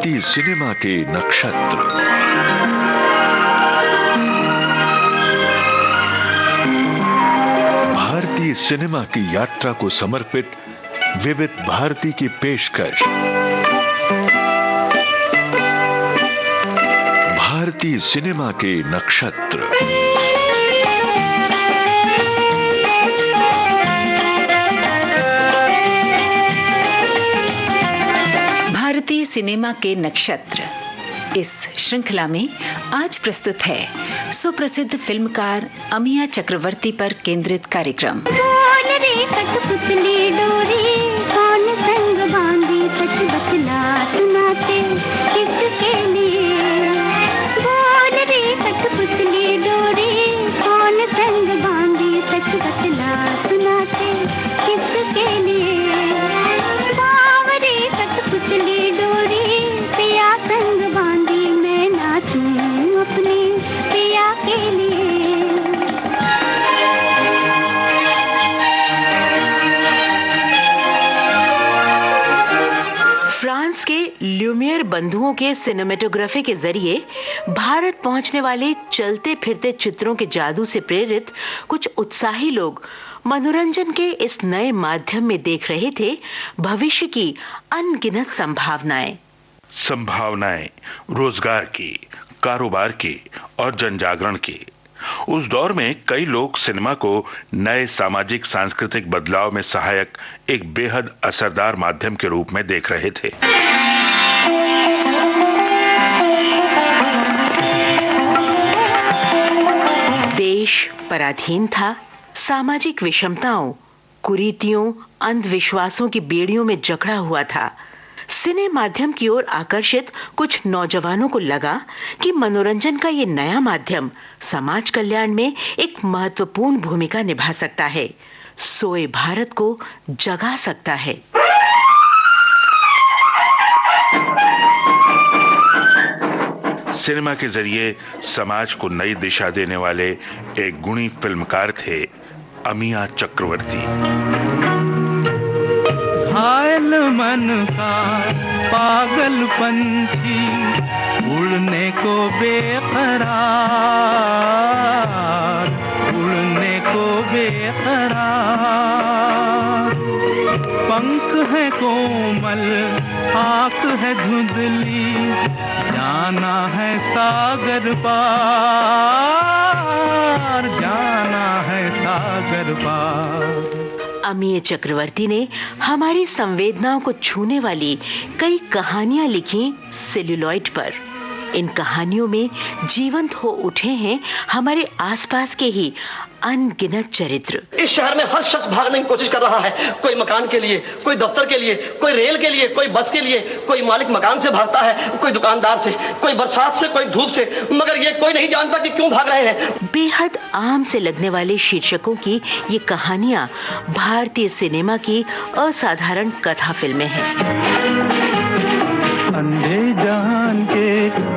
भारतीय सिनेमा के नक्षत्र। भारतीय सिनेमा की यात्रा को समर्पित विविध भारती की पेशकश। भारतीय सिनेमा के नक्षत्र। भारतीय सिनेमा के नक्षत्र इस श्रृंखला में आज प्रस्तुत है सुप्रसिद्ध फिल्मकार अमिया चक्रवर्ती पर केंद्रित कार्यक्रम। बोल रे कठपुतली डोरी, कौन संग बांधी सच बतला सुनाते किसके लिए। बोल रे कठपुतली डोरी, कौन संग बांधी सच बतला सुनाते किसके लिए। बावरे कठपुतली डोरी, पिया संग बांधी मैं नाचूं अपने पिया के लिए। फ्रांस के ल्यूमियर बंधुओं के सिनेमेटोग्राफी के जरिए भारत पहुंचने वाले चलते फिरते चित्रों के जादू से प्रेरित कुछ उत्साही लोग मनोरंजन के इस नए माध्यम में देख रहे थे भविष्य की अनगिनत संभावनाएं रोजगार की, कारोबार की और जनजागरण की। उस दौर में कई लोग सिनेमा को नए सामाजिक सांस्कृतिक बदलाव में सहायक एक बेहद असरदार माध्यम के रूप में देख रहे थे। देश पराधीन था, सामाजिक विषमताओं, कुरीतियों, अंधविश्वासों की बेड़ियों में जकड़ा हुआ था। सिने माध्यम की ओर आकर्षित कुछ नौजवानों को लगा कि मनोरंजन का ये नया माध्यम समाज कल्याण में एक महत्वपूर्ण भूमिका निभा सकता है, सोए भारत को जगा सकता है। सिनेमा के जरिए समाज को नई दिशा देने वाले एक गुणी फिल्मकार थे अमिया चक्रवर्ती। घायल मन का पागल पंछी, उड़ने को बेकरार, उड़ने को बेकरार। पंख है कोमल, आँख है धुंधली, जाना है सागर पार, जाना है सागर पार। अमिया चक्रवर्ती ने हमारी संवेदनाओं को छूने वाली कई कहानियां लिखी सेल्यूलॉइड पर। इन कहानियों में जीवंत हो उठे हैं हमारे आसपास के ही अनगिनत चरित्र। इस शहर में हर शख्स भागने की कोशिश कर रहा है, कोई मकान के लिए, कोई दफ्तर के लिए, कोई रेल के लिए, कोई बस के लिए, कोई मालिक मकान से भागता है, कोई दुकानदार से, कोई बरसात से, कोई धूप से, मगर ये कोई नहीं जानता कि क्यों भाग रहे हैं। बेहद आम से लगने वाले शीर्षकों की ये कहानियां भारतीय सिनेमा की असाधारण कथा फिल्में हैं। अंधे जान के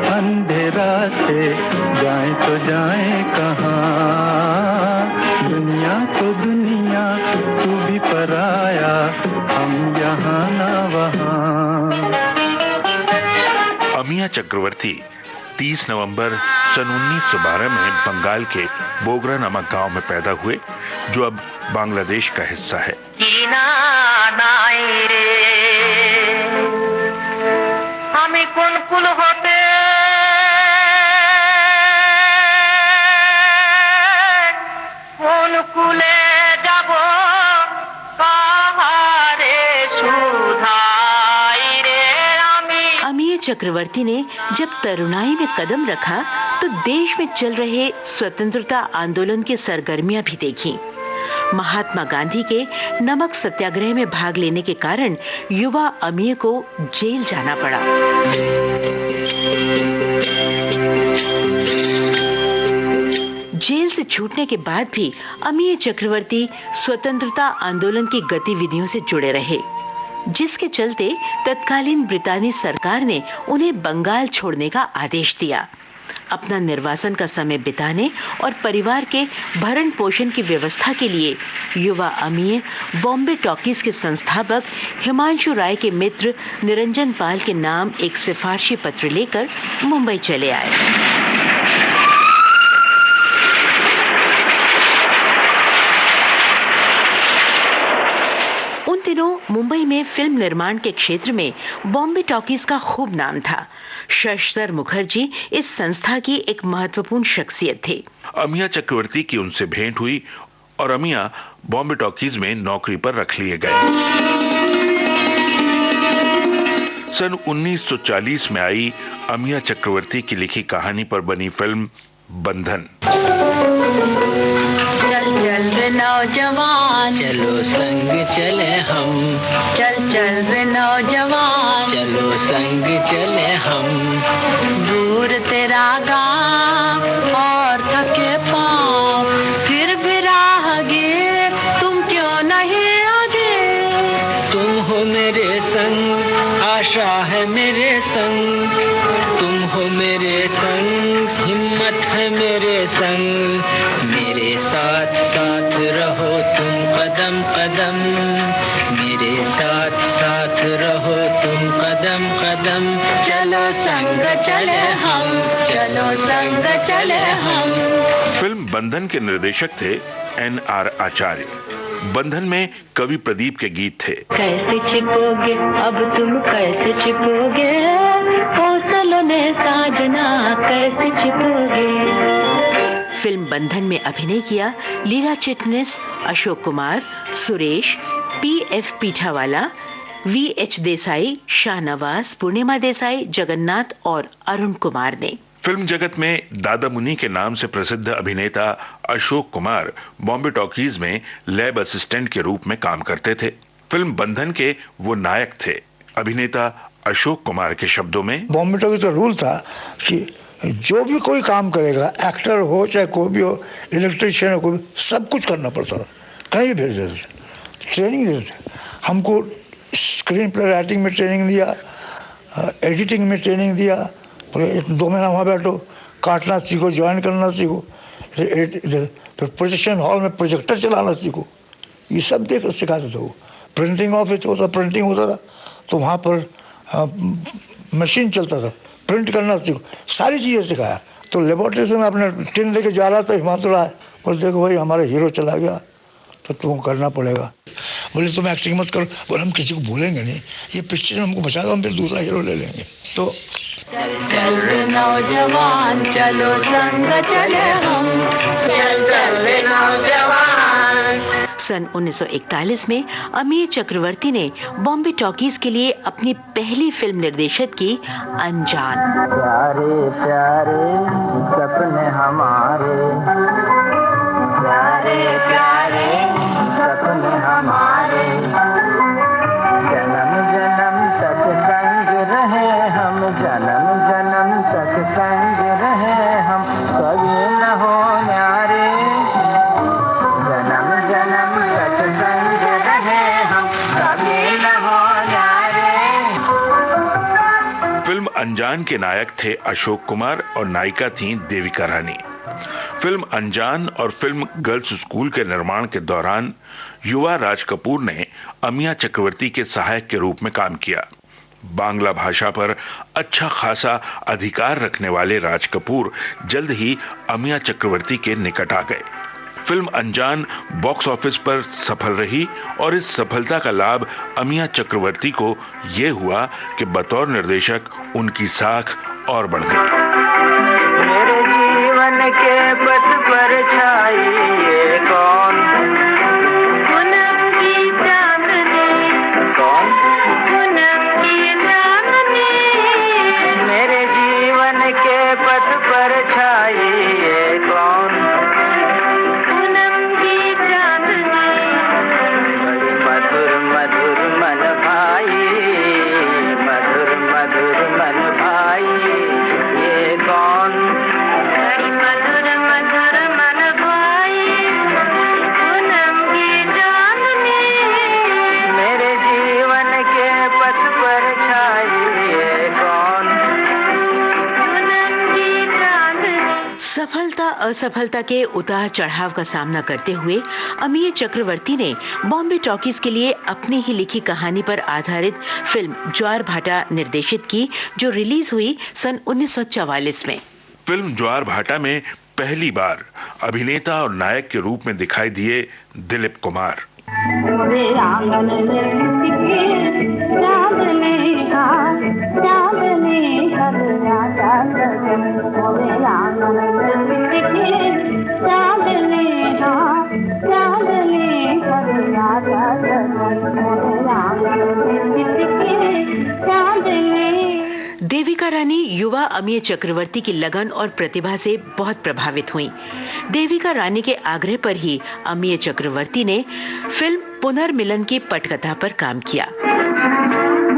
अंधे रास्ते, जाएं तो जाएं कहाँ। दुनिया तो दुनिया, तू भी पराया, हम यहाँ ना वहाँ। अमिया चक्रवर्ती 30 नवंबर सन 1912 में बंगाल के बोगरा नामक गांव में पैदा हुए, जो अब बांग्लादेश का हिस्सा है। हमें कौन कुल होते कौन कुले जाबो कहारे सुधाई रे। अमिया चक्रवर्ती ने जब तरुणाई में कदम रखा तो देश में चल रहे स्वतंत्रता आंदोलन की सरगर्मियां भी देखी। महात्मा गांधी के नमक सत्याग्रह में भाग लेने के कारण युवा अमिया को जेल जाना पड़ा। जेल से छूटने के बाद भी अमिया चक्रवर्ती स्वतंत्रता आंदोलन की गतिविधियों से जुड़े रहे, जिसके चलते तत्कालीन ब्रितानी सरकार ने उन्हें बंगाल छोड़ने का आदेश दिया। अपना निर्वासन का समय बिताने और परिवार के भरण पोषण की व्यवस्था के लिए युवा अमीय बॉम्बे टॉकीज के संस्थापक हिमांशु राय के मित्र निरंजन पाल के नाम एक सिफारिशी पत्र लेकर मुंबई चले आए। उन दिनों मुंबई में फिल्म निर्माण के क्षेत्र में बॉम्बे टॉकीज का खूब नाम था। शशधर मुखर्जी इस संस्था की एक महत्वपूर्ण शख्सियत थे। अमिया चक्रवर्ती की उनसे भेंट हुई और अमिया बॉम्बे टॉकीज में नौकरी पर रख लिए गए। सन 1940 में आई अमिया चक्रवर्ती की लिखी कहानी पर बनी फिल्म बंधन। चल चल रे नौजवान, चलो संग चले हम। चल चल रे नौजवान, चलो संग चले हम। दूर तेरा गाँव और थके पाँव, फिर भी राहगीर तुम क्यों नहीं आगे। तुम हो मेरे संग, आशा है मेरे संग। तुम हो मेरे संग, हिम्मत है मेरे संग। मेरे साथ साथ रहो तुम कदम कदम। मेरे साथ साथ रहो तुम कदम कदम। चलो संग चले हम, चलो संग चले हम। फिल्म बंधन के निर्देशक थे NR आचार्य। बंधन में कवि प्रदीप के गीत थे। कैसे छिपोगे अब तुम, कैसे छिपोगे हौसलों में साजना, कैसे छिपोगे। फिल्म बंधन में अभिनय किया लीला चिटनिस, अशोक कुमार, सुरेश, PF पीठावाला, VH देसाई, शाहनवाज, पूर्णिमा देसाई, जगन्नाथ और अरुण कुमार ने। फिल्म जगत में दादा मुनि के नाम से प्रसिद्ध अभिनेता अशोक कुमार बॉम्बे टॉकीज में लैब असिस्टेंट के रूप में काम करते थे। फिल्म बंधन के वो नायक थे। अभिनेता अशोक कुमार के शब्दों में, बॉम्बे टॉकीज का रूल था कि जो भी कोई काम करेगा, एक्टर हो चाहे कोई भी हो, इलेक्ट्रिशियन हो, कोई सब कुछ करना पड़ता था। कहीं भेज देते थे, ट्रेनिंग देते थे हमको। स्क्रीन प्ले राइटिंग में ट्रेनिंग दिया, एडिटिंग में ट्रेनिंग दिया। 2 महीना वहाँ बैठो, काटना सीखो, ज्वाइन करना सीखो, फिर प्रोजेक्शन हॉल में प्रोजेक्टर चलाना सीखो। ये सब देख सिखाते थे वो। प्रिंटिंग ऑफिस होता, प्रिंटिंग होता था तो वहाँ पर मशीन चलता था, प्रिंट करना सीखो, सारी चीज़ें सिखाया। तो लेबोरेटरी से मैं अपने टिन लेके जा रहा था, हिमाचल आया, बोले देखो भाई हमारा हीरो चला गया तो तुमको करना पड़ेगा। बोले तुम एक्टिंग मत करो। बोले हम किसी को भूलेंगे नहीं, ये पिक्चर हमको बचा दो, हम फिर दूसरा हीरो ले लेंगे। तो चल चल रे नौजवान, चलो संग चले हम। चल चल रे नौजवान। सन 1941 में अमीय चक्रवर्ती ने बॉम्बे टॉकीज के लिए अपनी पहली फिल्म निर्देशित की अनजान। प्यारे प्यारे सपने हमारे, प्यारे प्यारे सपने हमारे, जन्म जन्म तक संग रहे हम, जन्म जन्म तक संग रहे हम, कभी न हो न्यारे। जन्म जन्म तक संग रहे हम, कभी न हो न्यारे। फिल्म अनजान के नायक थे अशोक कुमार और नायिका थीं देविका रानी। फिल्म अनजान और फिल्म गर्ल्स स्कूल के निर्माण के दौरान युवा राज कपूर ने अमिया चक्रवर्ती के सहायक के रूप में काम किया। बांग्ला भाषा पर अच्छा खासा अधिकार रखने वाले राज कपूर जल्द ही अमिया चक्रवर्ती के निकट आ गए। फिल्म अनजान बॉक्स ऑफिस पर सफल रही और इस सफलता का लाभ अमिया चक्रवर्ती को यह हुआ कि बतौर निर्देशक उनकी साख और बढ़ गई। मेरे जीवन के पथ पर छाई ये कौन, पूनम की चांदनी, कौन पूनम की चांदनी। मेरे जीवन के पथ पर छाई ये कौन, पूनम की चांदनी। बड़ी मधुर मधुर मन भाई, मधुर मधुर मन भाई ये कौन, बड़ी मधुर मधुर मन भाई असफलता के उतार चढ़ाव का सामना करते हुए अमीय चक्रवर्ती ने बॉम्बे टॉकीज के लिए अपनी ही लिखी कहानी पर आधारित फिल्म ज्वार भाटा निर्देशित की, जो रिलीज हुई सन 1944 में। फिल्म ज्वार भाटा में पहली बार अभिनेता और नायक के रूप में दिखाई दिए दिलीप कुमार। देविका रानी युवा अमीय चक्रवर्ती की लगन और प्रतिभा से बहुत प्रभावित हुईं। देविका रानी के आग्रह पर ही अमीय चक्रवर्ती ने फिल्म पुनर्मिलन की पटकथा पर काम किया।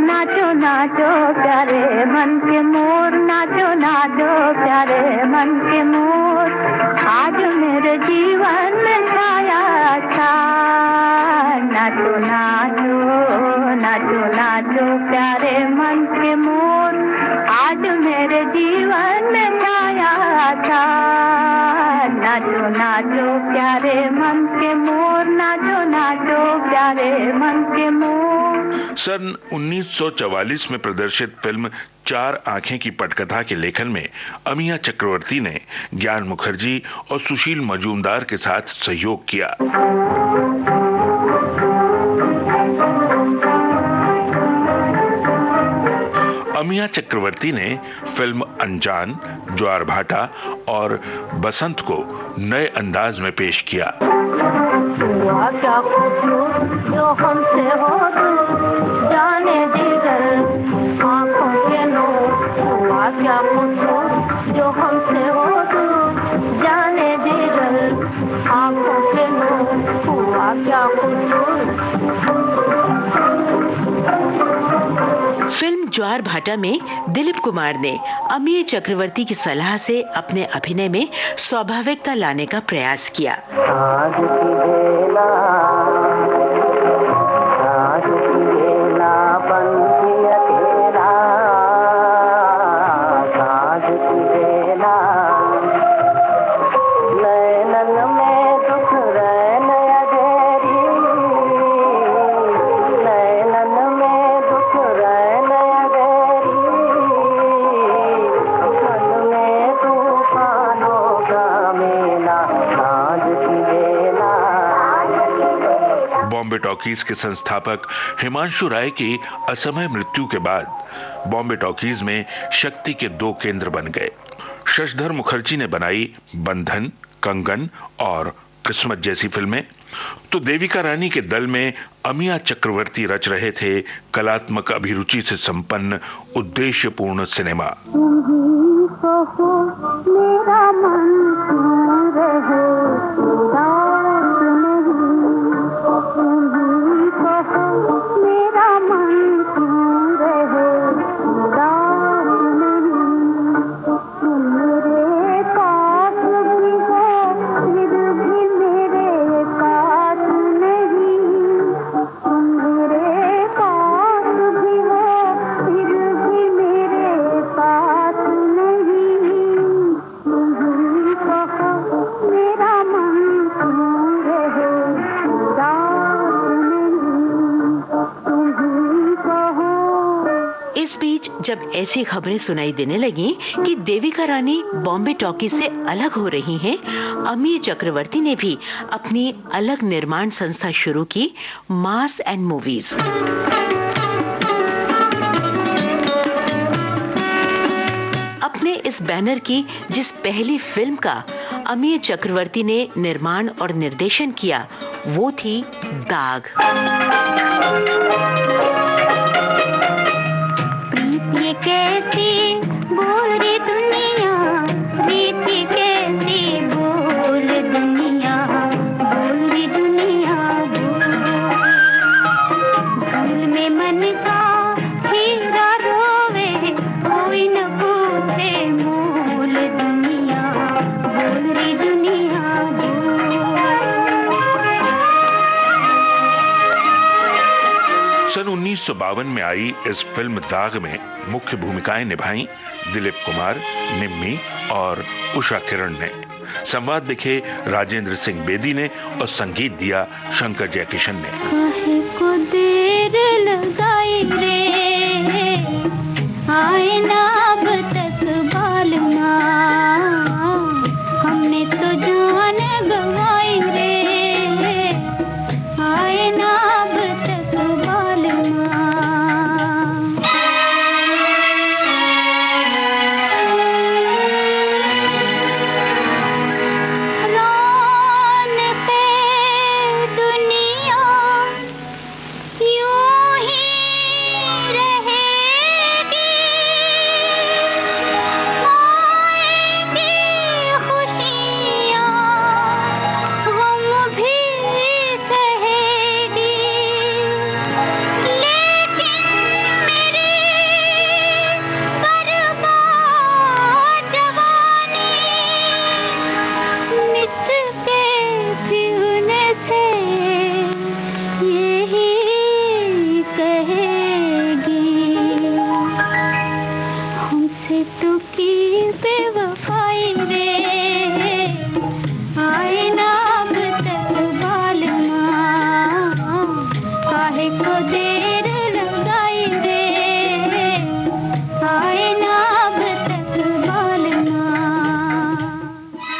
नाचो नाचो प्यारे मन के मोर, नाचो नाचो प्यारे मन के मोर, आज मेरे जीवन में छाया था। नाचो नाचो नाचो नाचो प्यारे मन के मोर, आज मेरे जीवन में छाया था। नाचो नाचो प्यारे मन के मोर, नाचो नाचो प्यारे मन के मोर। सन 1944 में प्रदर्शित फिल्म चार आंखें की पटकथा के लेखन में अमीया चक्रवर्ती ने ज्ञान मुखर्जी और सुशील मजूमदार के साथ सहयोग किया। अमीया चक्रवर्ती ने फिल्म अनजान, ज्वार भाटा और बसंत को नए अंदाज में पेश किया। क्या जो हमसे हो जाने दीगर आंखों के नोर, क्या जो हमसे हो जाने दीगर आंखों के नोर, क्या फिल्म ज्वार भाटा में दिलीप कुमार ने अमीय चक्रवर्ती की सलाह से अपने अभिनय में स्वाभाविकता लाने का प्रयास किया। आज की बेला पंछी अकेला, आज की बेला नैनन में दुख रैन अधेरी, नैनन में दुख रैन अधेरी, मन में तूफानों का मेला, आज की बेला। बॉम्बे टॉकीज के संस्थापक हिमांशु राय की असमय मृत्यु के बाद बॉम्बे टॉकीज में शक्ति के दो केंद्र बन गए। शशधर मुखर्जी ने बनाई बंधन, कंगन और किस्मत जैसी फिल्में, तो देविका रानी के दल में अमीया चक्रवर्ती रच रहे थे कलात्मक अभिरुचि से संपन्न उद्देश्यपूर्ण सिनेमा। मेरा मन रहे मेरा मन रहे मेरे पास भी हो फिर भी मेरे पास नहीं, मेरे पास भी हो फिर भी मेरे पास नहीं, मेरा मन रहे इस बीच जब ऐसी खबरें सुनाई देने लगी कि देविका रानी बॉम्बे टॉकीज से अलग हो रही हैं, अमीय चक्रवर्ती ने भी अपनी अलग निर्माण संस्था शुरू की, मार्स एंड मूवीज। अपने इस बैनर की जिस पहली फिल्म का अमीय चक्रवर्ती ने निर्माण और निर्देशन किया, वो थी दाग। ये कैसी बोली दुनिया, प्रीति कैसी बोल दुनिया, बोली दुनिया भूल में मन का हीरा रोवे, कोई न पूछे मूल दुनिया, बोली दुनिया सन 1952 में आई इस फिल्म दाग में मुख्य भूमिकाएं निभाई दिलीप कुमार, निम्मी और उषा किरण ने। संवाद लिखे राजेंद्र सिंह बेदी ने और संगीत दिया शंकर जयकिशन ने। काहे को देर लगाई रे, आए ना अब तक बालमा, हमने तो जान गंवाई रे, आए ना अब तक बालमा।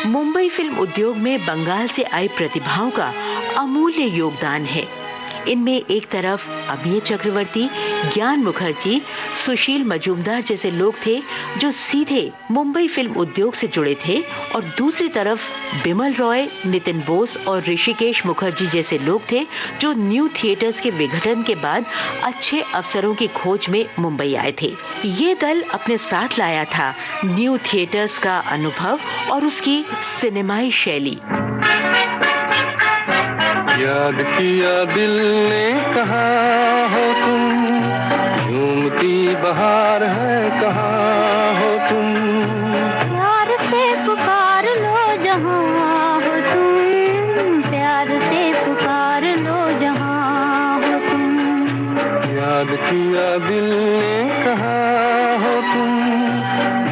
मुंबई फिल्म उद्योग में बंगाल से आई प्रतिभाओं का अमूल्य योगदान है। इनमें एक तरफ अमिय चक्रवर्ती, ज्ञान मुखर्जी, सुशील मजूमदार जैसे लोग थे जो सीधे मुंबई फिल्म उद्योग से जुड़े थे, और दूसरी तरफ बिमल रॉय, नितिन बोस और ऋषिकेश मुखर्जी जैसे लोग थे जो न्यू थिएटर्स के विघटन के बाद अच्छे अवसरों की खोज में मुंबई आए थे। ये दल अपने साथ लाया था न्यू थिएटर्स का अनुभव और उसकी सिनेमाई शैली। याद किया दिल ने कहा हो तुम, झूमती बहार है कहाँ हो तुम, प्यार से पुकार लो जहाँ हो तुम, प्यार से पुकार लो जहाँ हो तुम। याद किया दिल ने कहा हो तुम,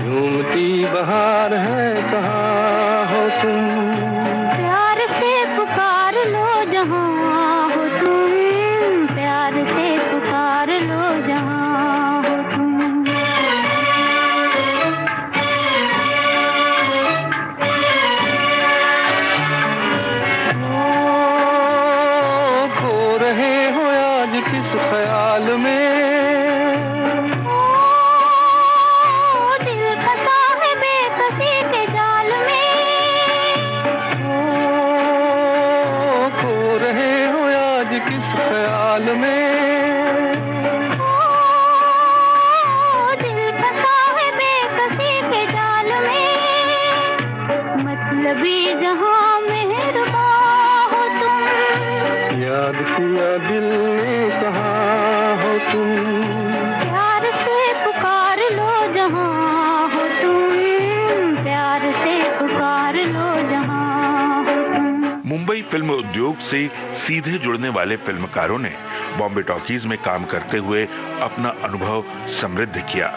झूमती बहार है कहाँ हो तुम, प्यार से पुकार लो जहाँ हो तुम, प्यार से पुकार लो जहाँ हो तुम। खो रहे हो आज किस ख्याल में, दिल फंसा है बेकसी के जाल में, खो रहे हो आज किस ख्याल में, दिल फंसा है बेकसी के जाल में, मतलबी जहाँ मेहरबान हो तुम, याद किया दिल ने कहा हो तुम, प्यार से पुकार लो जहाँ हो तुम, प्यार से पुकार लो जहाँ हो तुम। मुंबई फिल्म उद्योग से सीधे जुड़ने वाले फिल्मकारों ने बॉम्बे टॉकीज में काम करते हुए अपना अनुभव समृद्ध किया।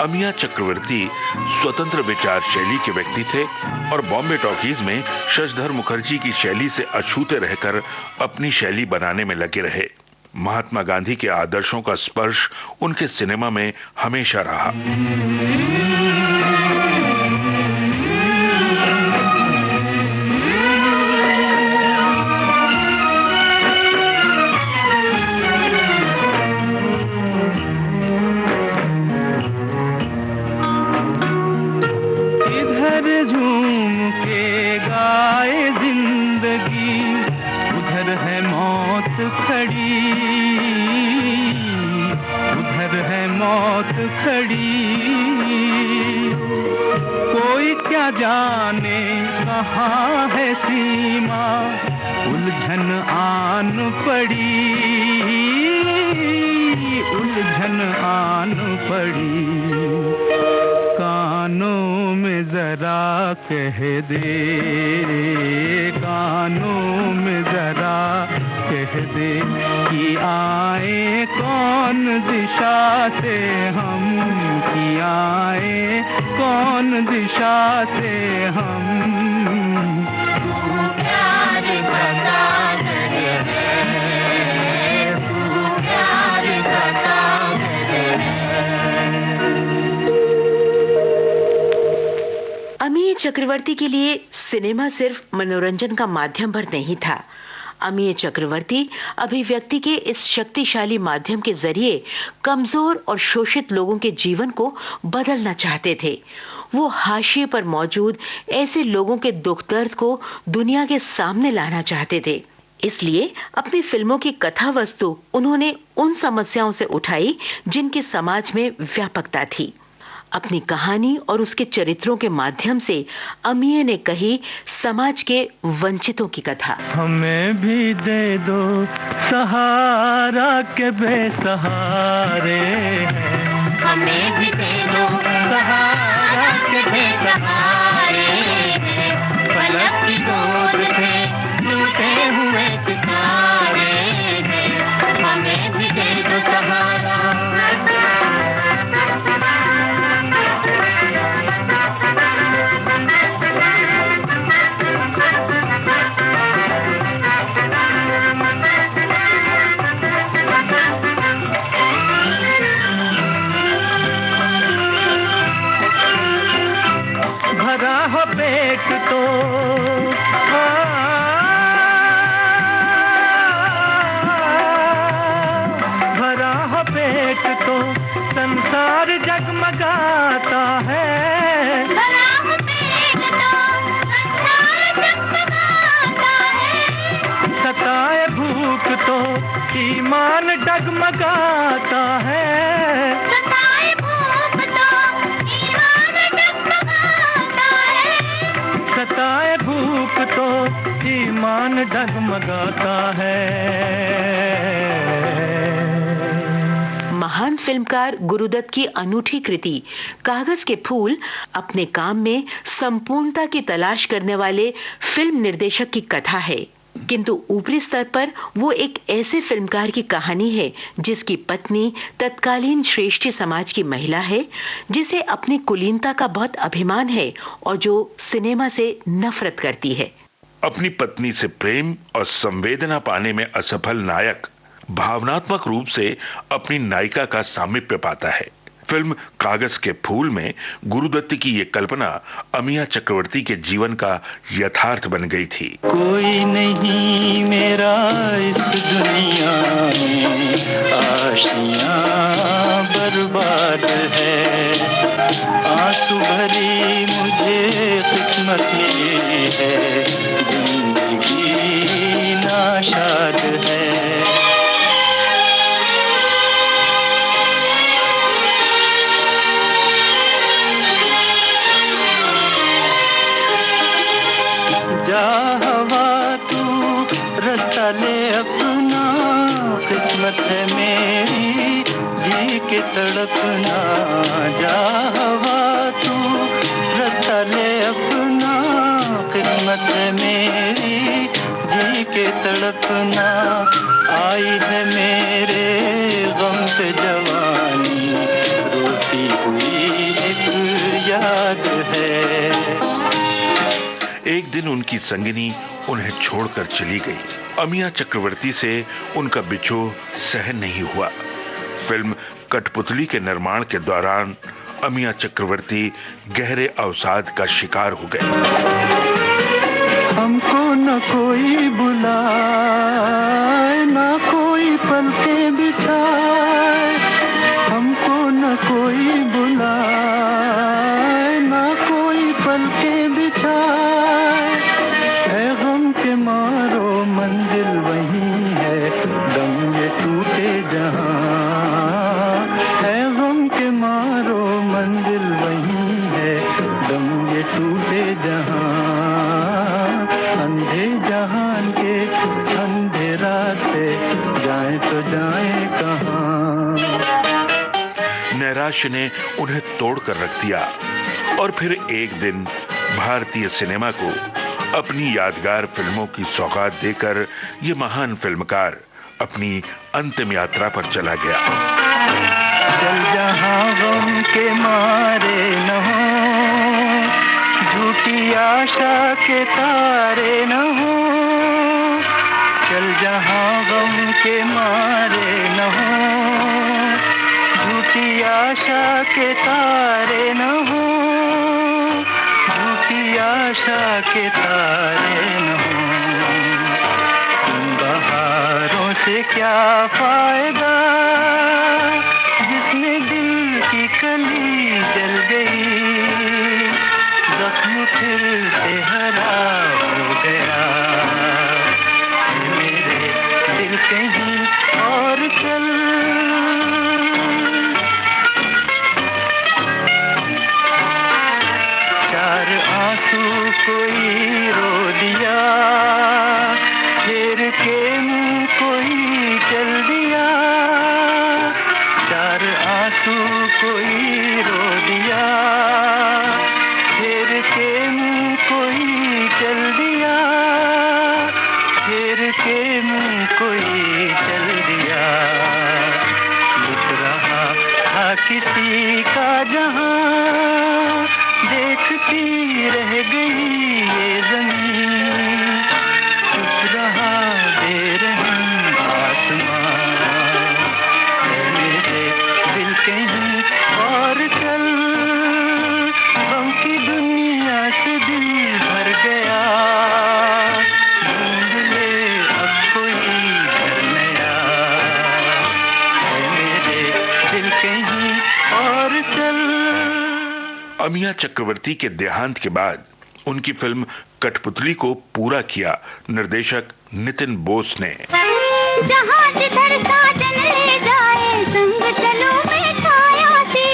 अमिया चक्रवर्ती स्वतंत्र विचार शैली के व्यक्ति थे और बॉम्बे टॉकीज में शशधर मुखर्जी की शैली से अछूते रहकर अपनी शैली बनाने में लगे रहे। महात्मा गांधी के आदर्शों का स्पर्श उनके सिनेमा में हमेशा रहा। इधर झूम के गाए जिंदगी, उधर है मौत खड़ी, उधर है मौत खड़ी, कोई क्या जाने कहाँ है सीमा, उलझन आन पड़ी, उलझन आन पड़ी, कानों में जरा कह दे, कानों में जरा कह दे कि आए कौन दिशा से हम, कि आए कौन दिशा से हम। कागर है, तू प्यार का कागर है। अमीय चक्रवर्ती के लिए सिनेमा सिर्फ मनोरंजन का माध्यम भर नहीं था। अमीय चक्रवर्ती अभिव्यक्ति के इस शक्तिशाली माध्यम के जरिए कमजोर और शोषित लोगों के जीवन को बदलना चाहते थे। वो हाशिए पर मौजूद ऐसे लोगों के दुख दर्द को दुनिया के सामने लाना चाहते थे। इसलिए अपनी फिल्मों की कथा वस्तु उन्होंने उन समस्याओं से उठाई जिनकी समाज में व्यापकता थी। अपनी कहानी और उसके चरित्रों के माध्यम से अमीय ने कही समाज के वंचितों की कथा। हमें भी दे दो सहारा के बेसहारे हैं, हमें भी दे दो सहारा के बेसहारे हैं, फलक की गोद से टूटे हुए सितारे हैं, हमें भी दे दो सहारा। भरा हो पेट तो भरा हो पेट तो संसार जगमगाता है, भरा हो पेट तो संसार जगमगाता है, सताए भूख तो ईमान डगमगाता है, सताए भूख तो ईमान डगमगाता है, सताए भूख तो ईमान डगमगाता है। महान फिल्मकार गुरुदत्त की अनूठी कृति कागज के फूल अपने काम में संपूर्णता की तलाश करने वाले फिल्म निर्देशक की कथा है, किंतु ऊपरी स्तर पर वो एक ऐसे फिल्मकार की कहानी है जिसकी पत्नी तत्कालीन श्रेष्ठी समाज की महिला है, जिसे अपनी कुलीनता का बहुत अभिमान है और जो सिनेमा से नफरत करती है। अपनी पत्नी से प्रेम और संवेदना पाने में असफल नायक भावनात्मक रूप से अपनी नायिका का सामीप्य पाता है। फिल्म कागज के फूल में गुरुदत्त की ये कल्पना अमिया चक्रवर्ती के जीवन का यथार्थ बन गई थी। कोई नहीं मेरा इस दुनिया में, आशियां बर्बाद है, आंसू भरी मुझे किस्मत मिली है, जिंदगी नाशाद है। रास्ता ले अपना, किस्मत है मेरी जी के तड़पना, जा हवा तू रास्ता ले अपना, किस्मत है मेरी जी के तड़पना, आई है मेरे गम पे जवानी, रोती हुई एक याद है। एक दिन उनकी संगिनी उन्हें छोड़कर चली गई। अमिया चक्रवर्ती से उनका बिछोह सहन नहीं हुआ। फिल्म कठपुतली के निर्माण के दौरान अमिया चक्रवर्ती गहरे अवसाद का शिकार हो गए। हमको न कोई बुलाए, न कोई पलके बिछाए, हमको न कोई बुलाए, न कोई पलके बिछाए, है गम के मारो मंजिल वही है, दम ये टूटे जहां, है गम के मारो मंजिल वही है, दम ये टूटे जहां, अंधे जहान के अंधे रास्ते, जाए तो जाए कहां। नैराश्य ने उन्हें तोड़कर रख दिया और फिर एक दिन भारतीय सिनेमा को अपनी यादगार फिल्मों की सौगात देकर ये महान फिल्मकार अपनी अंतिम यात्रा पर चला गया। चल जहां गम के मारे न हो, झूठी आशा के तारे न हो, चल जहाँ गम के मारे न हो, झूठी आशा के तारे न हो, झूठी आशा के तारे न हो। इन बहारों से क्या फायदा जिसमें दिल की कली जल गई, जख्म फिर से हरा हो गया। मेरे दिल कहीं और चल, चार आंसू कोई रो दिया, फेर के मुंह कोई चल दिया। चार आंसू कोई रो दिया, फेर के मुंह कोई चल दिया, फेर के मुंह कोई चल दिया। लुट रहा था किसी का जहां, देखती रह गई ये ज़मीन, चुप रहा बेरहम आसमां। मेरे दिल कहीं और चल, गम की दुनिया से दिल भर गया। ढूंढ ले अब कोई घर नया, मेरे दिल कहीं और चल। अमिया चक्रवर्ती के देहांत के बाद उनकी फिल्म कठपुतली को पूरा किया निर्देशक नितिन बोस ने। जहाँ जिधर साजन ले जाए, संग चलो मैं छाया से,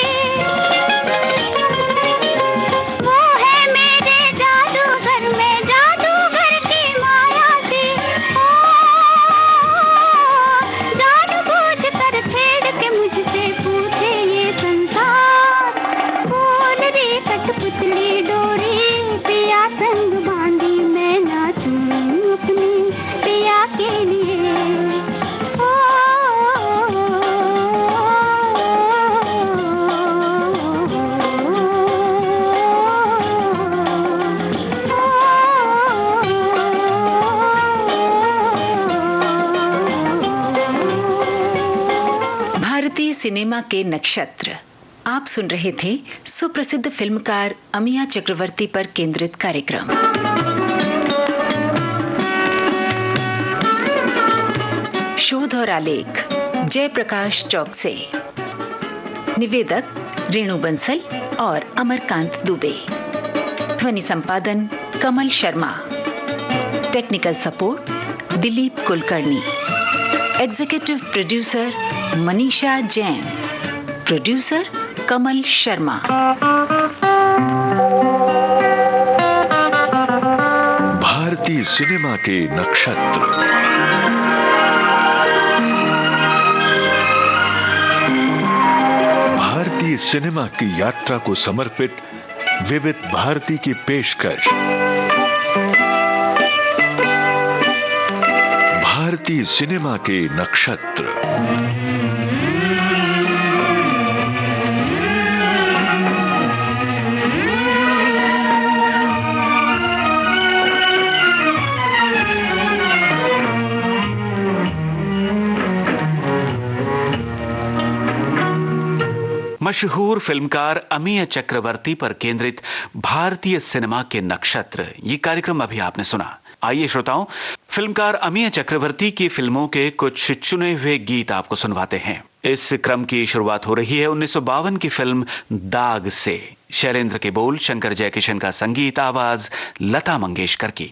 वो है मेरे जादूगर में जादूगर की माया से। ओ जान बूझ कर छेड़ के मुझसे पूछे ये संसार, बोल रे कठपुतली डोरी पिया संग बांधी, मैं नाचूं अपने पिया के लिए। भारतीय सिनेमा के नक्षत्र। आप सुन रहे थे सुप्रसिद्ध फिल्मकार अमिया चक्रवर्ती पर केंद्रित कार्यक्रम। शोध और आलेख जयप्रकाश चौकसे, निवेदक रेणु बंसल और अमरकांत दुबे, ध्वनि संपादन Kamal Sharma, technical support Dilip Kulkarni, executive producer Manisha Jain, producer Kamal Sharma. भारतीय सिनेमा के नक्षत्र। भारतीय सिनेमा की यात्रा को समर्पित विविध भारती की पेशकश। भारतीय सिनेमा के नक्षत्र। मशहूर फिल्मकार अमिया चक्रवर्ती पर केंद्रित भारतीय सिनेमा के नक्षत्र, ये कार्यक्रम अभी आपने सुना। आइए श्रोताओं, फिल्मकार अमिया चक्रवर्ती की फिल्मों के कुछ चुने हुए गीत आपको सुनवाते हैं। इस क्रम की शुरुआत हो रही है 1952 की फिल्म दाग से। शैलेंद्र के बोल, शंकर जयकिशन का संगीत, आवाज लता मंगेशकर की।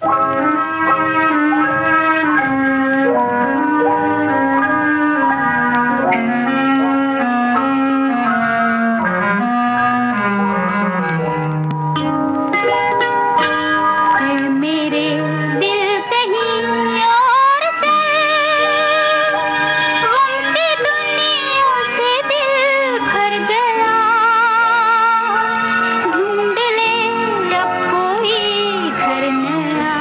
ढूंढ ले अब कोई घर नया।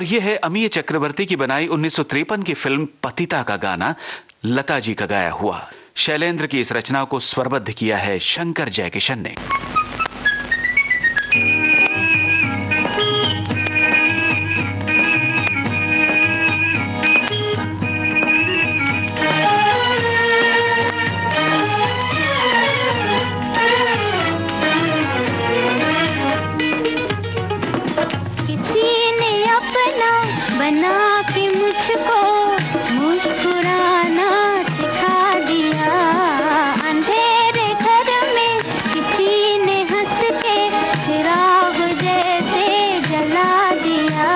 यह है अमीय चक्रवर्ती की बनाई 1953 की फिल्म पतिता का गाना लता जी का गाया हुआ। शैलेंद्र की इस रचना को स्वरबद्ध किया है शंकर जयकिशन ने। बना के मुझको मुस्कुराना सिखा दिया, अंधेरे घर में किसी ने हंस के चिराग जैसे जला दिया,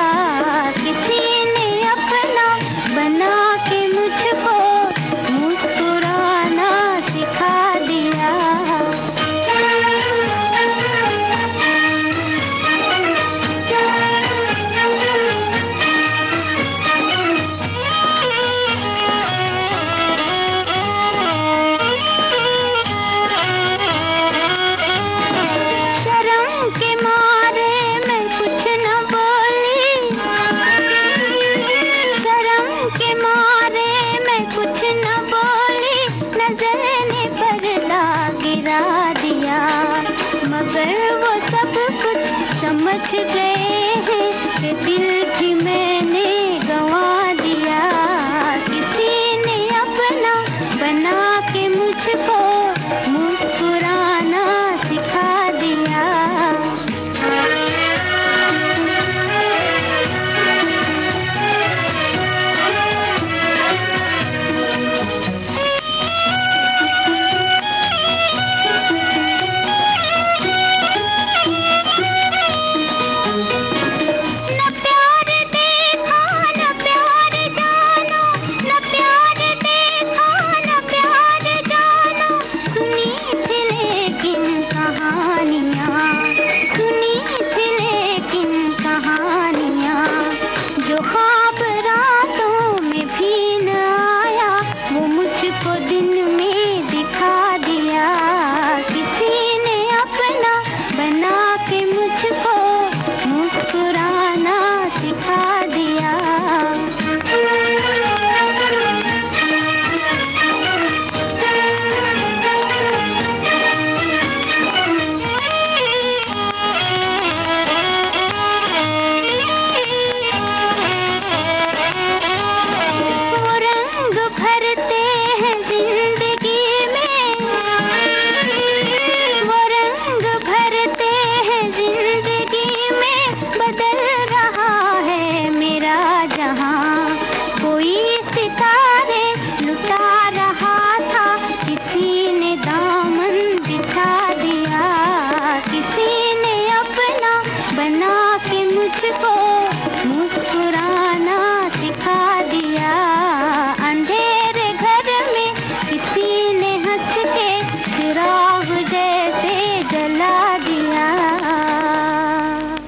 किसी ने अपना बना के मुझको मुस्कुराना सिखा दिया। समझ गए हैं कि दिल भी मैंने गंवा दिया, किसी ने अपना बना के मुझको मुस्कुराना सिखा दिया।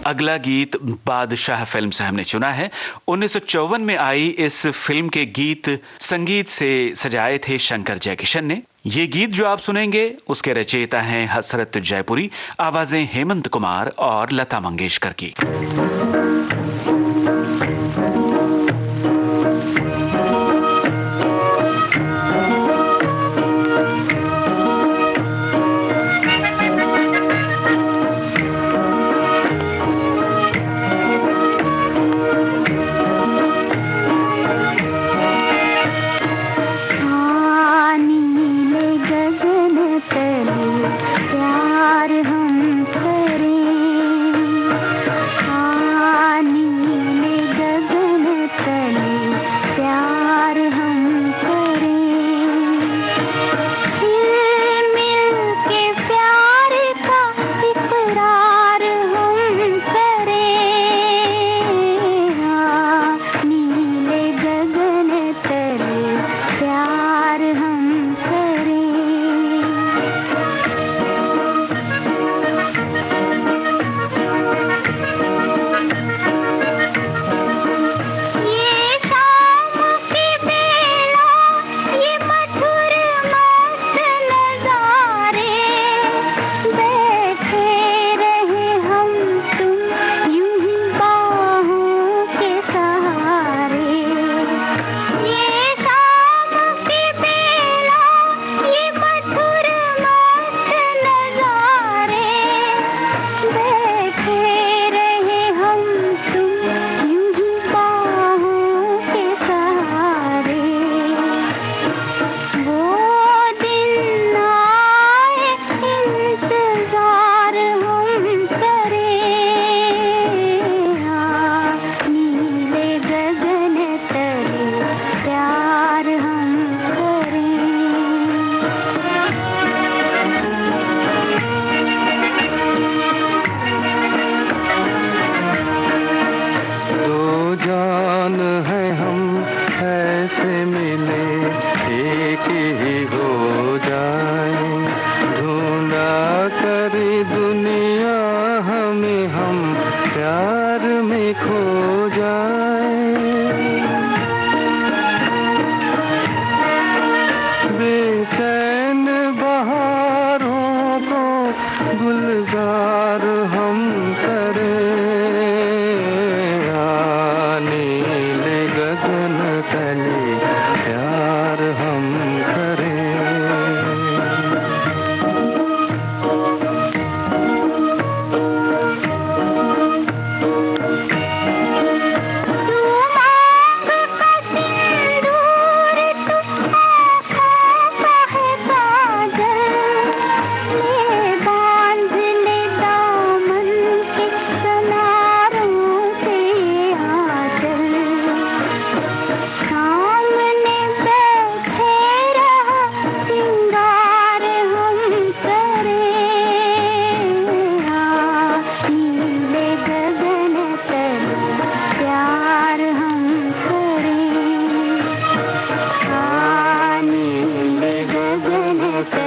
अगला गीत बादशाह फिल्म से हमने चुना है। 1954 में आई इस फिल्म के गीत संगीत से सजाए थे शंकर जयकिशन ने। ये गीत जो आप सुनेंगे उसके रचयिता हैं हसरत जयपुरी, आवाजें हेमंत कुमार और लता मंगेशकर की। प्यार हम करें,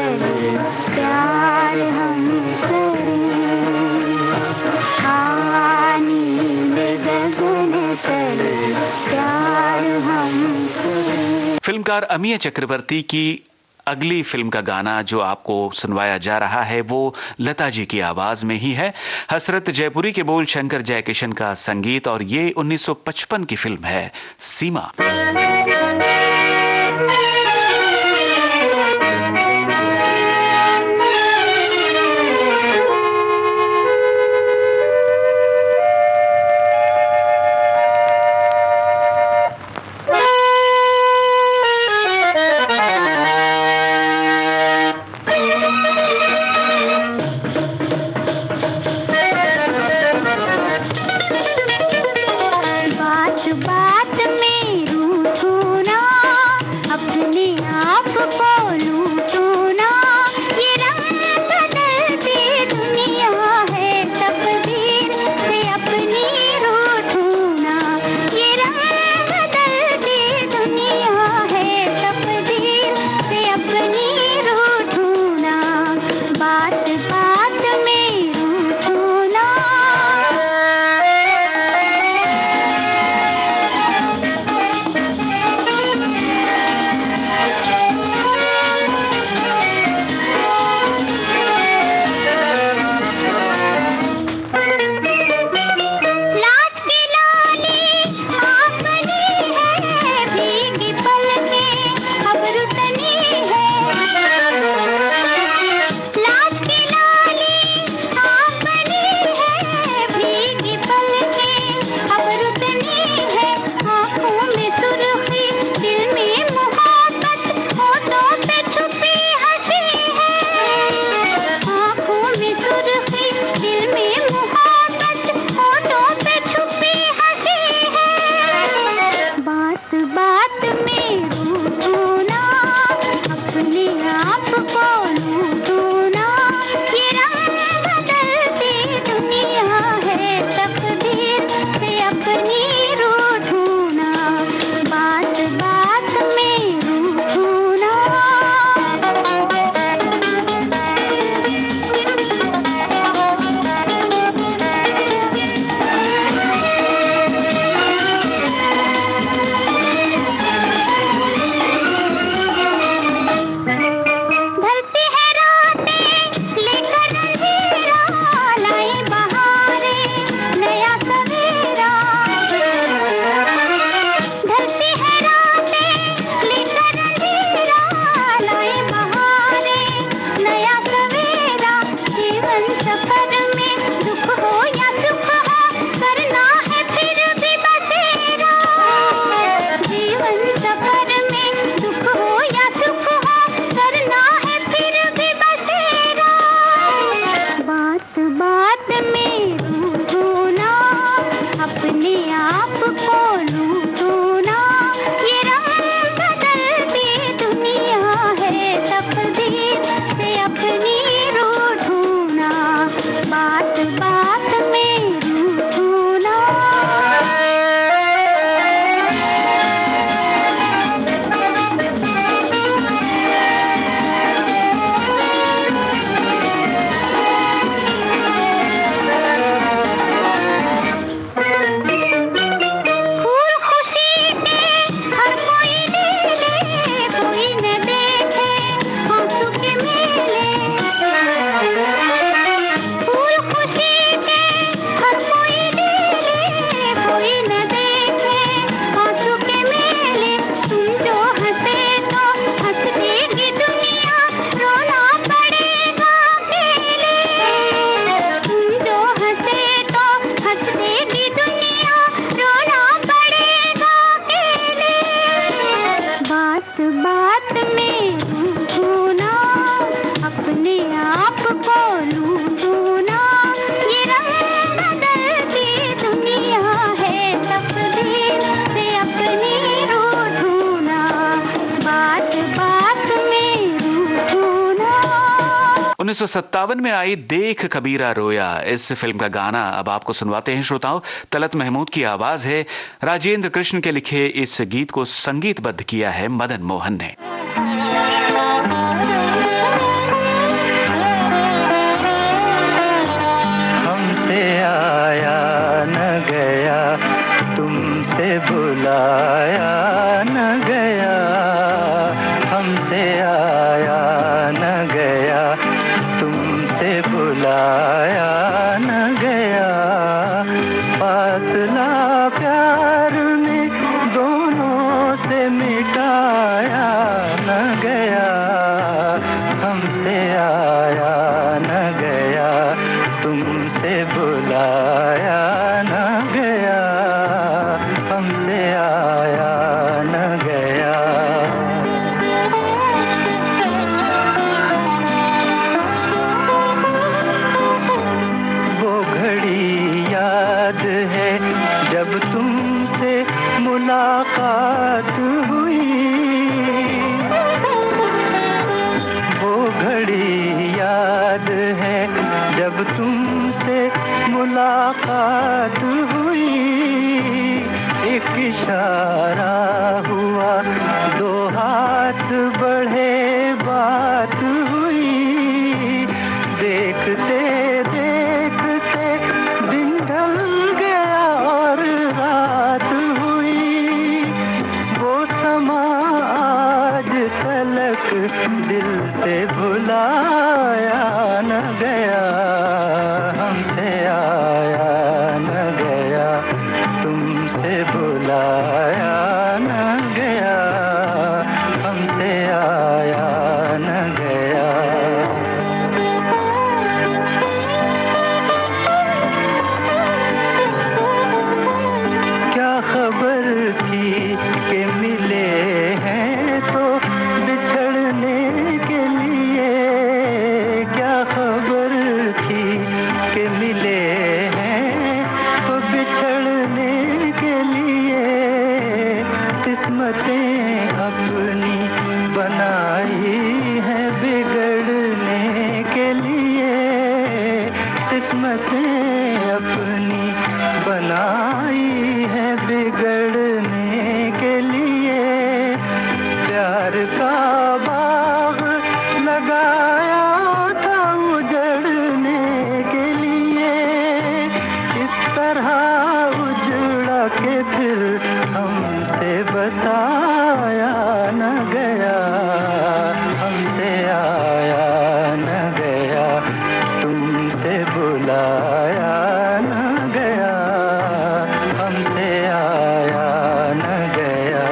चले प्यार हम करें, पानी में गगन तले प्यार हम करें। फिल्मकार अमीय चक्रवर्ती की अगली फिल्म का गाना जो आपको सुनवाया जा रहा है वो लता जी की आवाज में ही है। हसरत जयपुरी के बोल, शंकर जयकिशन का संगीत, और ये 1955 की फिल्म है सीमा। उन्नीस 1957 में आई देख कबीरा रोया, इस फिल्म का गाना अब आपको सुनवाते हैं श्रोताओं। तलत महमूद की आवाज है, राजेंद्र कृष्ण के लिखे इस गीत को संगीतबद्ध किया है मदन मोहन ने। गया, तुमसे बुलाया न गया। फासला प्यार ने दोनों से मिटाया न गया, हमसे आया न गया, तुमसे बुलाया न गया, हमसे आया न गया। वो घड़ी याद है जब तुमसे मुलाकात हुई, वो घड़ी याद है जब तुमसे मुलाकात हुई। एक इशारा हुआ, दो हाथ बढ़े, बात हुई। देखते देखते दिन ढल गया और रात हुई। वो समा आज तलक दिल से भुलाया न गया, हमसे आया न गया, तुमसे बुलाया न गया, हमसे आया न गया। क्या खबर थी कि मिले हैं तो बिछड़ने के लिए, क्या खबर थी कि मिले हैं तो बिछड़ने के लिए। किस्मतें अपनी बनाई हैं बिगड़ने के लिए, किस्मतें अपनी बनाई है बिगड़ने के लिए। प्यार का बाग लगाया था उजड़ने के लिए, इस तरह उजड़ा के फिर हमसे बसाया न गया, हमसे आया न गया, तुमसे बुलाया न गया, हमसे आया न गया।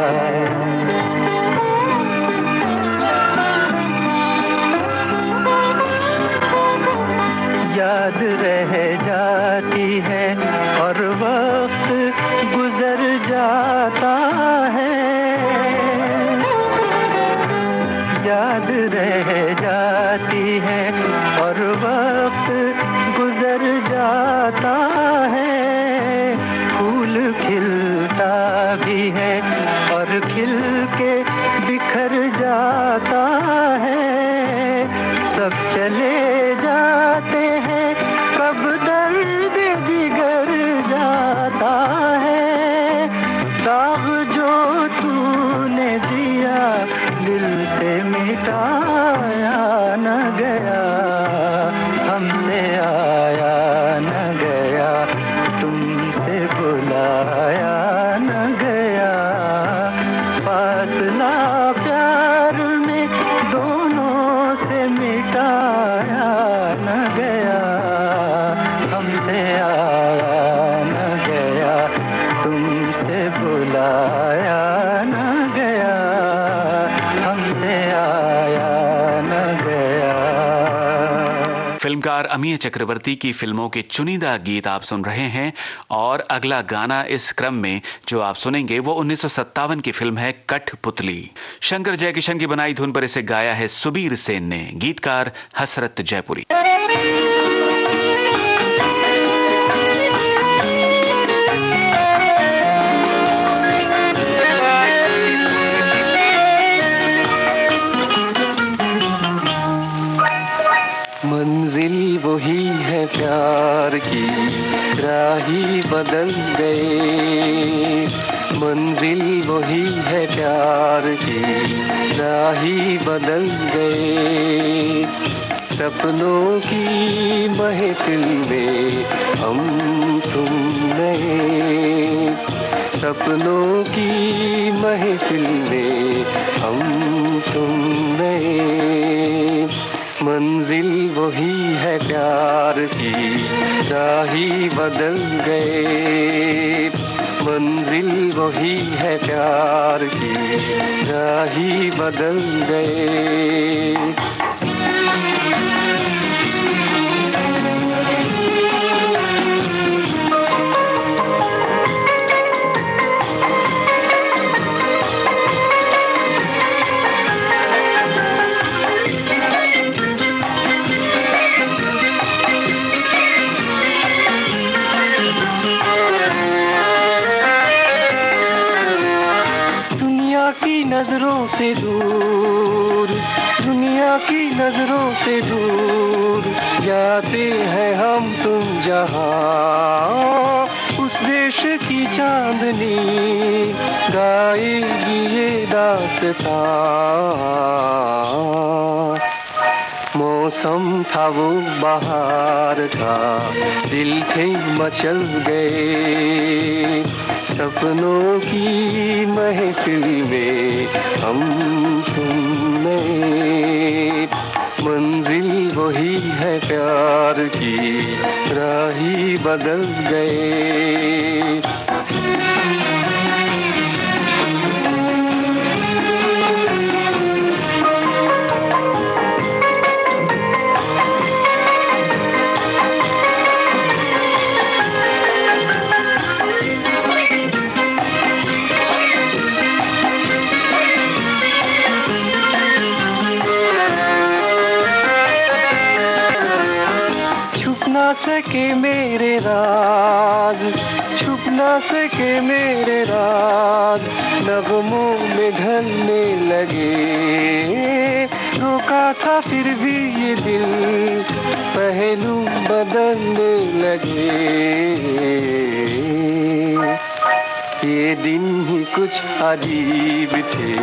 याद रह जाती है और वक्त गुजर जाता है, याद रह जाती है और वक्त गुजर जाता है। फूल खिलता भी है और खिल के बिखर जाता है। सब चले जाते हैं, कब दर्द जिगर जाता है। दाग जो तूने दिया दिल से मिटाया न गया, हमसे आया न गया, तुमसे बुलाया न गया। फासला प्यार में दोनों से मिटाया न गया, हमसे आया न गया, तुमसे बुलाया न गया, हमसे आया न गया। फिल्मकार अमीय चक्रवर्ती की फिल्मों के चुनिंदा गीत आप सुन रहे हैं और अगला गाना इस क्रम में जो आप सुनेंगे वो 1957 की फिल्म है कठपुतली। शंकर जयकिशन की बनाई धुन पर इसे गाया है सुबीर सेन ने, गीतकार हसरत जयपुरी। मंजिल वही है प्यार की, राही बदल गए। मंजिल वही है प्यार की, राही बदल गए। सपनों की महफिल में हम तुम नए, सपनों की महफिल में हम तुम नए। मंजिल वही है प्यार की, राही बदल गए। मंजिल वही है प्यार की, राही बदल गए। नजरों से दूर, दुनिया की नजरों से दूर जाते हैं हम तुम जहां। उस देश की चांदनी गाएगी ये दास्तां। मौसम था वो बहार का, दिल थे मचल गए। सपनों की महफिल में हम तुम में। मंजिल वही है प्यार की, राही बदल गए। सके मेरे राज, छुप ना सके मेरे राज, नगमों में ढलने लगे। रोका था फिर भी ये दिल, पहलू बदलने लगे। ये दिन ही कुछ अजीब थे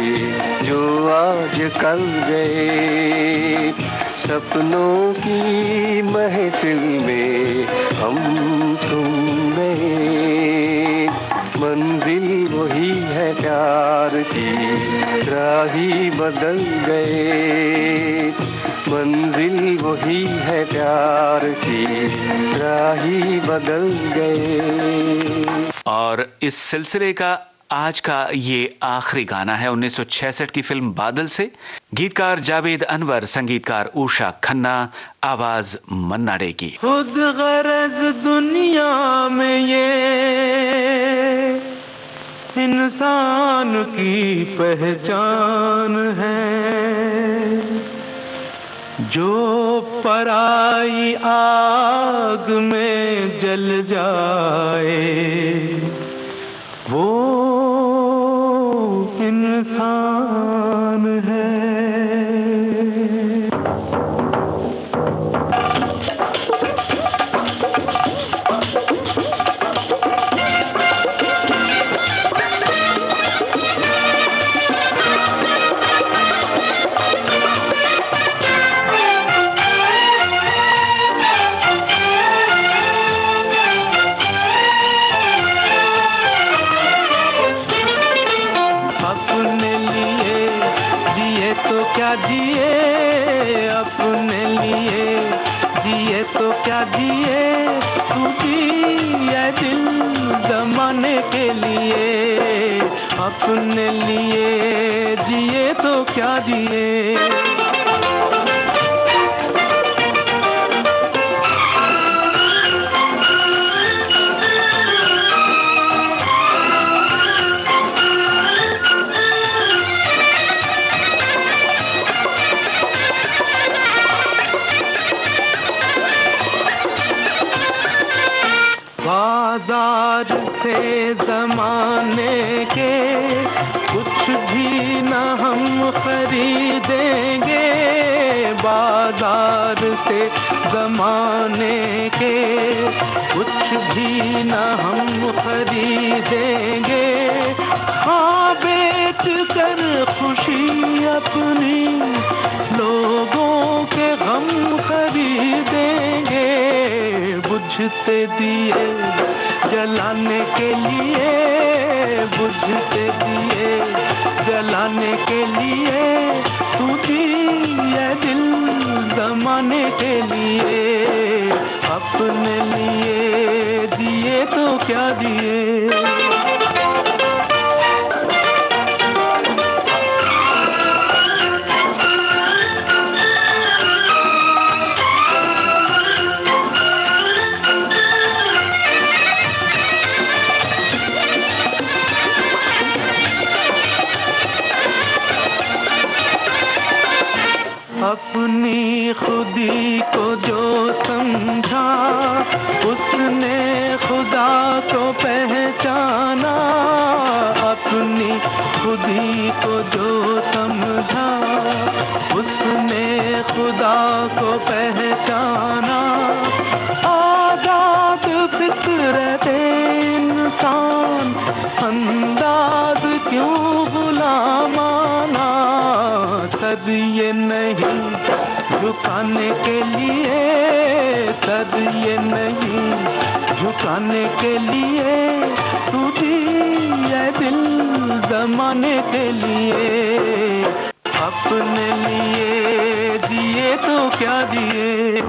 जो आज कल गए। सपनों की महफिल में हम तुम में। मंजिल वही है प्यार की, राही बदल गए। मंजिल वही है प्यार की, राही बदल गए। और इस सिलसिले का आज का ये आखिरी गाना है 1966 की फिल्म बादल से। गीतकार जावेद अनवर, संगीतकार उषा खन्ना, आवाज मन्ना डे की। खुद गरज दुनिया में ये इंसान की पहचान है, जो पराई आग में जल जाए वो इंसान है। क्या जिए अपने लिए, जिए तो क्या जिए, तू जिए दिल जमाने के लिए। अपने लिए जिए तो क्या जिए। बाजार से जमाने के कुछ भी न हम खरीदेंगे। बाजार से जमाने के कुछ भी न हम खरीदेंगे। हाँ बेच कर खुशी अपनी लोगों के गम खरीदेंगे। बुझते दिए जलाने के लिए बुझते दिए जलाने के लिए, तू दिए दिल जमाने के लिए, अपने लिए दिए तो क्या दिए। अपनी खुदी को जो समझा, उसने खुदा को पहचाना। अपनी खुदी को जो समझा, उसने खुदा को पहचाना। आजाद फितरत इंसान, अंदाज क्यों गुलामाना। सद ये नहीं झुकाने के लिए, सद ये नहीं झुकाने के लिए, तू दिए दिल जमाने के लिए, अपने लिए दिए तो क्या दिए।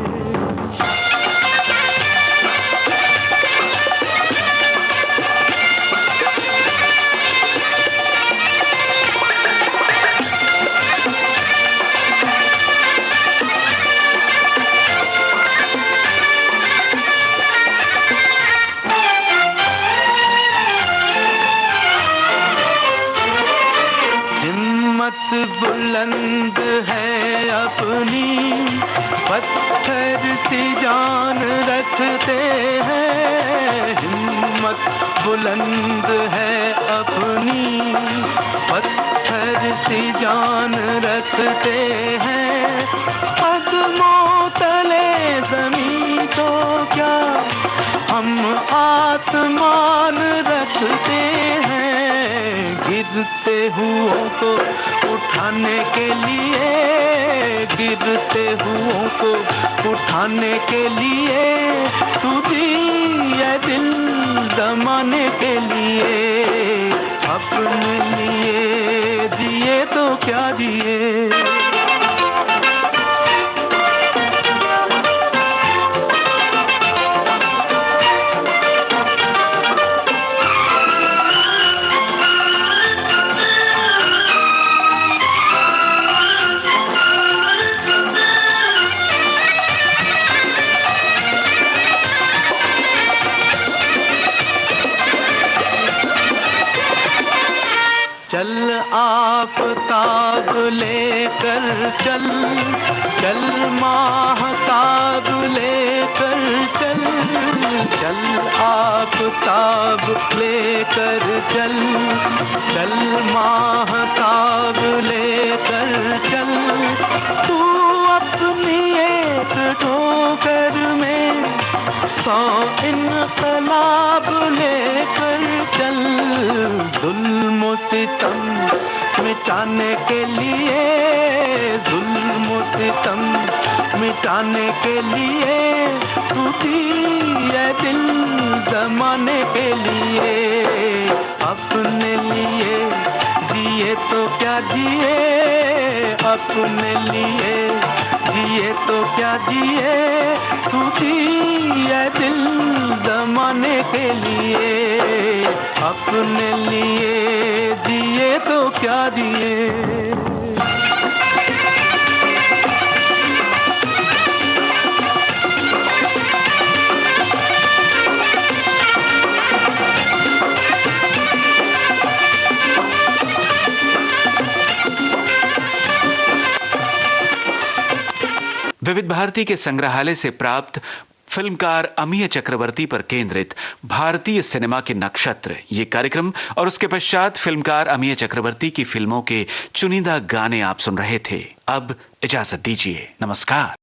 बुलंद है अपनी, पत्थर सी जान रखते हैं। हिम्मत बुलंद है अपनी, पत्थर सी जान रखते हैं। कदमों तले जमीन तो क्या, हम आसमान रखते हैं। गिरते हुओं को उठाने के लिए, गिरते हुओं को उठाने के लिए, तू दिए दिल जमाने के लिए, अपने लिए दिए तो क्या दिए। चल आफताब लेकर चल, चल माहताब लेकर चल, चल आफताब लेकर चल, चल माहताब लेकर चल। तू अपनी एक ठोकर में 100 इनकलाब लेकर चल। जुल्म सितम मिटाने के लिए, जुल्म सितम मिटाने के लिए, तू दिए दिल जमाने के लिए, अपने लिए जिए तो क्या जिए, अपने लिए जिए तो क्या जिए। तू दिए दिल जमाने के लिए, अपने लिए दिए तो क्या दिए। विविध भारती के संग्रहालय से प्राप्त फिल्मकार अमीय चक्रवर्ती पर केंद्रित भारतीय सिनेमा के नक्षत्र ये कार्यक्रम और उसके पश्चात फिल्मकार अमीय चक्रवर्ती की फिल्मों के चुनिंदा गाने आप सुन रहे थे। अब इजाजत दीजिए, नमस्कार।